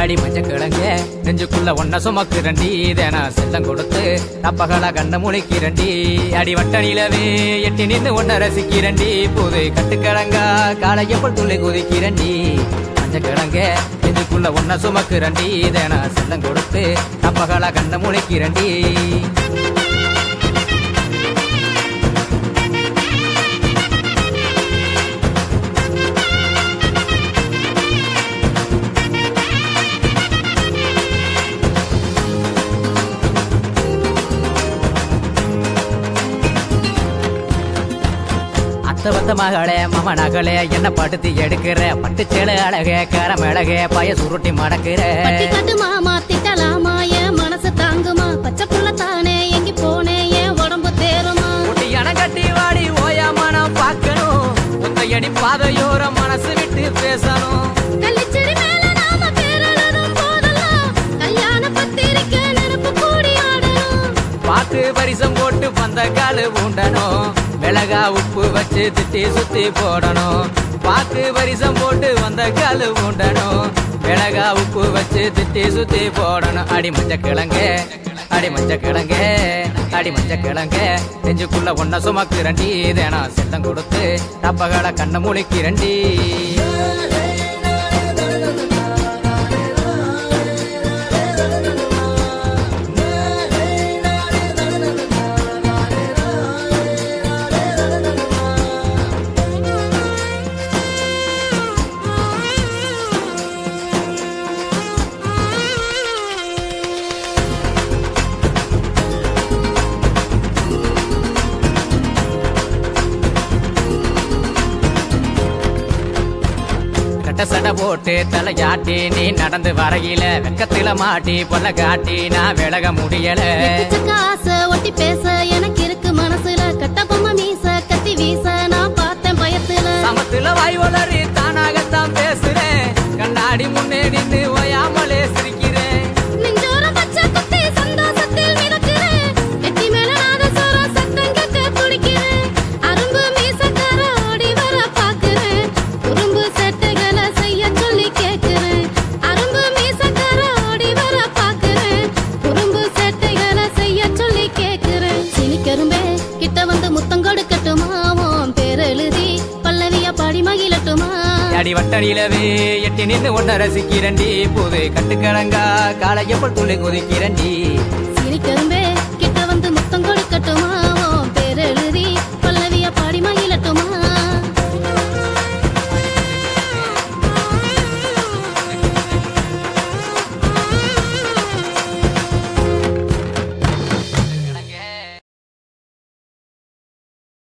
அடி மஞ்ச கிழங்க நெஞ்சுக்குள்ள ஒன்ன சுமக்குறண்டி தேனா செல்லம் கொடுத்து தப்பகளா கண்ண முழிக்கிறண்டி அடி வட்ட நிலவே எட்டி நின்று ஒன்ன ரசிக்கிறண்டி புது கட்டுக்கிழங்கா காலையப்பல் துள்ளி குதிக்கிறண்டி மஞ்ச கிழங்க நெஞ்சுக்குள்ள ஒன்ன சுமக்குறண்டி தேனா செல்லம் கொடுத்து தப்பகளா கண்ண முழிக்கிறண்டி வந்த மகளே மாம நகலே என்ன படுத்து எடுக்கிற பட்டு சேல அழகே கரம் அழகே பய சுருட்டி மடக்கிற மாமா திட்டலாமா என் மனசு தாங்குமா பச்சை புள்ள தானே எங்கி போனே என் உடம்பு தேருமா ஒட்டியான கட்டி வாடி ஓயாம நான் பார்க்கணும் ஒத்தையடி பாதையோர மனசு விட்டு பேசணும் கள்ளிச்செடி மேல நாம பேரழுதும் போதெல்லாம் கல்யாண பத்திரிக்கை நெருப்பு கூடி ஆடணும் பாத்து பரிசம் போட்டு பந்த காலு ஊண்டணும் மிளகா உப்பு வச்சு திட்டி சுத்தி போடணும் பாக்கு பரிசம் போட்டு வந்த காலு ஊண்டணும் மிளகா உப்பு வச்சு திட்டி சுத்தி போடணும் அடி மஞ்ச கிழங்க அடி மஞ்ச கிழங்க அடி மஞ்ச கிழங்க நெஞ்சுக்குள்ள ஒன்ன சுமக்குறண்டி தேனா செல்லம் கொடுத்து தப்பகட கண்ண முழிக்கிறண்டி சட போட்டு தலையாட்டி நீ நடந்து வரையில வெக்கத்தில மாட்டி பொல்ல காட்டி நான் விலக முடியல ஆசை ஒட்டி பேச எனக்கு இருக்கு மனசுல கட்ட பொம்மை மீச கத்தி வீச நான் பார்த்தேன் பயத்துல சமத்துல வாய் வளரி தானாகத்தான் பேசுறேன் கண்ணாடி முன்னே நின்று ஓயாமலே சிரிக்கிறேன் நெஞ்சோரம் பச்சை குத்தி சந்தோஷத்தில் மிதக்கிறேன் எட்டி மேல நாதஸ்வரம் சத்தம் கேட்டு துடிக்கிறேன் அரும்பு மீசக்கார ஓடி வர பாக்குறேன் உரும்பு செட்டைகளை செய்ய சொல்லி கேட்கிறேன் அரும்பு மீசக்கார ஓடி வர பாக்குறேன் உரும்பு செட்டைகளை செய்ய சொல்லி கேட்கிறேன் சினிக்கரும்பே கிட்ட வந்து முத்தம் கொடுக்கட்டுமா உன் பேர் எழுதி பல்லவியா பாடி மகிழட்டுமா அடி வட்ட நிலவே எட்டி நின்று ஒன்ன ரசிக்கிறண்டி புது கட்டுக்கிழங்கா காலையப்பல் துள்ளி குதிக்கிறண்டி